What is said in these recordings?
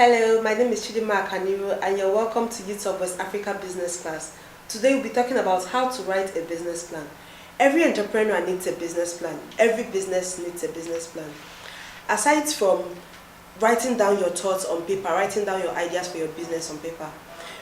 Hello, my name is Chidima Akaniru and you're welcome to Youth of West Africa Business Class. Today we'll be talking about how to write a business plan. Every entrepreneur needs a business plan. Every business needs a business plan. Aside from writing down your thoughts on paper, writing down your ideas for your business on paper,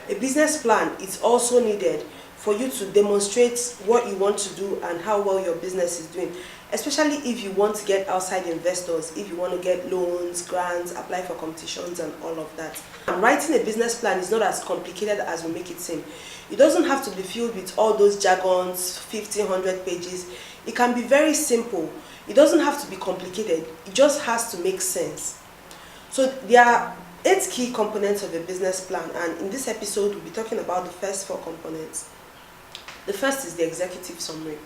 a business plan is also needed for you to demonstrate what you want to do and how well your business is doing, especially if you want to get outside investors, if you want to get loans, grants, apply for competitions and all of that. And writing a business plan is not as complicated as we make it seem. It doesn't have to be filled with all those jargons, 1,500 pages. It can be very simple. It doesn't have to be complicated. It just has to make sense. So there are 8 key components of a business plan, and in this episode we'll be talking about the first 4 components. The first is the executive summary.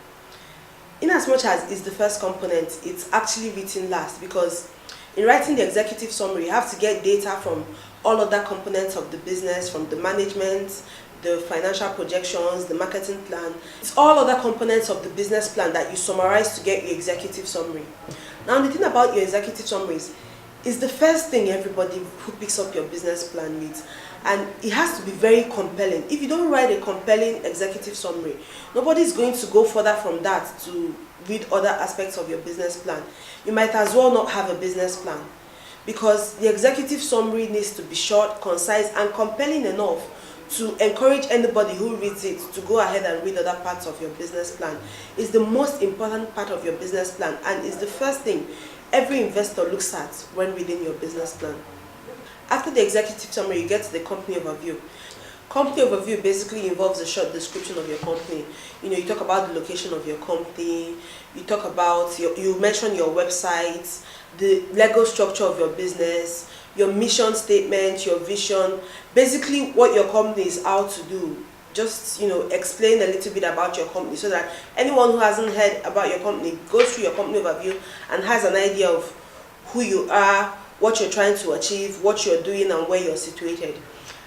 In as much as it's the first component, it's actually written last, because in writing the executive summary you have to get data from all other components of the business, from the management, the financial projections, the marketing plan. It's all other components of the business plan that you summarize to get your executive summary. Now the thing about your executive summaries is the first thing everybody who picks up your business plan needs, and it has to be very compelling. If you don't write a compelling executive summary, nobody's going to go further from that to read other aspects of your business plan. You might as well not have a business plan, because the executive summary needs to be short, concise, and compelling enough to encourage anybody who reads it to go ahead and read other parts of your business plan. It's the most important part of your business plan, and it's the first thing every investor looks at when reading your business plan. After the executive summary, you get to the company overview. Company overview basically involves a short description of your company. You talk about the location of your company, you talk about you mention your website, the legal structure of your business, your mission statement, your vision, basically what your company is out to do. Just explain a little bit about your company, so that anyone who hasn't heard about your company goes through your company overview and has an idea of who you are, what you're trying to achieve, what you're doing, and where you're situated.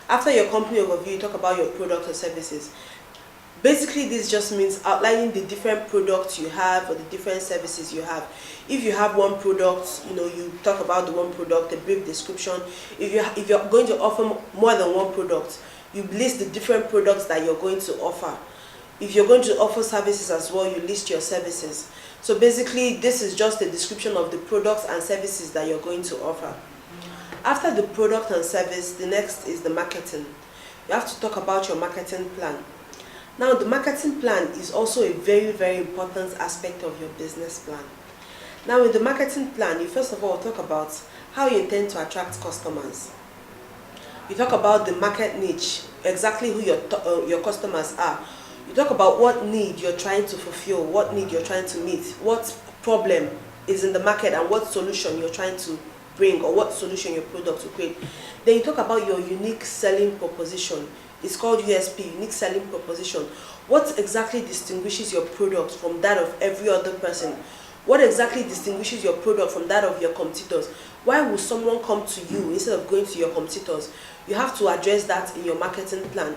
After your company overview, you talk about your products or services. Basically, this just means outlining the different products you have or the different services you have. If you have one product, you talk about the one product, a brief description. If you're going to offer more than one product, you list the different products that you're going to offer. If you're going to offer services as well, you list your services. So basically, this is just a description of the products and services that you're going to offer. After the product and service, the next is the marketing. You have to talk about your marketing plan. Now, the marketing plan is also a very, very important aspect of your business plan. Now, with the marketing plan, you first of all talk about how you intend to attract customers. You talk about the market niche, exactly who your customers are. You talk about what need you're trying to fulfill, what need you're trying to meet, what problem is in the market, and what solution you're trying to bring, or what solution your product will create. Then you talk about your unique selling proposition. It's called USP, unique selling proposition. What exactly distinguishes your product from that of every other person? What exactly distinguishes your product from that of your competitors? Why will someone come to you instead of going to your competitors? You have to address that in your marketing plan.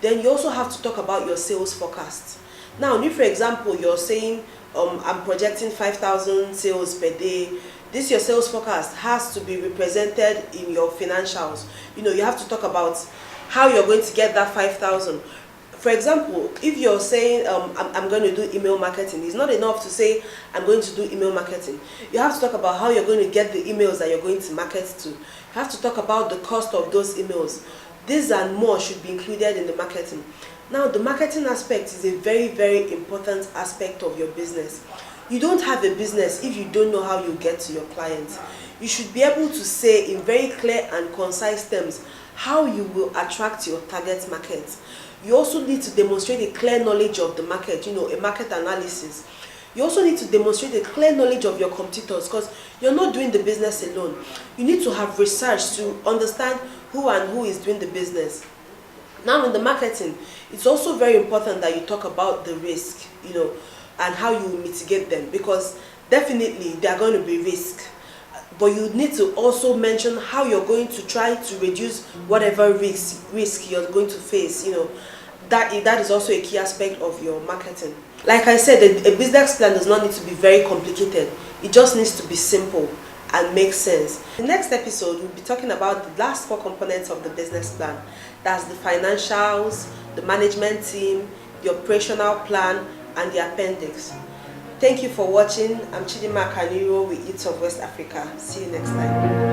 Then you also have to talk about your sales forecast. Now, if for example you're saying I'm projecting 5,000 sales per day, this your sales forecast has to be represented in your financials. You have to talk about how you're going to get that 5,000. For example, if you're saying I'm going to do email marketing, it's not enough to say I'm going to do email marketing. You have to talk about how you're going to get the emails that you're going to market to. You have to talk about the cost of those emails. This and more should be included in the marketing. Now, the marketing aspect is a very, very important aspect of your business. You don't have a business if you don't know how you get to your clients. You should be able to say in very clear and concise terms how you will attract your target market. You also need to demonstrate a clear knowledge of the market, a market analysis. You also need to demonstrate a clear knowledge of your competitors, because you're not doing the business alone. You need to have research to understand who is doing the business. Now, in the marketing, it's also very important that you talk about the risk, and how you mitigate them, because definitely there are going to be risks. But you need to also mention how you're going to try to reduce whatever risk you're going to face. That is also a key aspect of your marketing. Like I said, a business plan does not need to be very complicated. It just needs to be simple. and make sense. The next episode, we'll be talking about the last 4 components of the business plan. That's the financials, the management team, the operational plan, and the appendix. Thank you for watching. I'm Chidima Kaniro with Eats of West Africa. See you next time.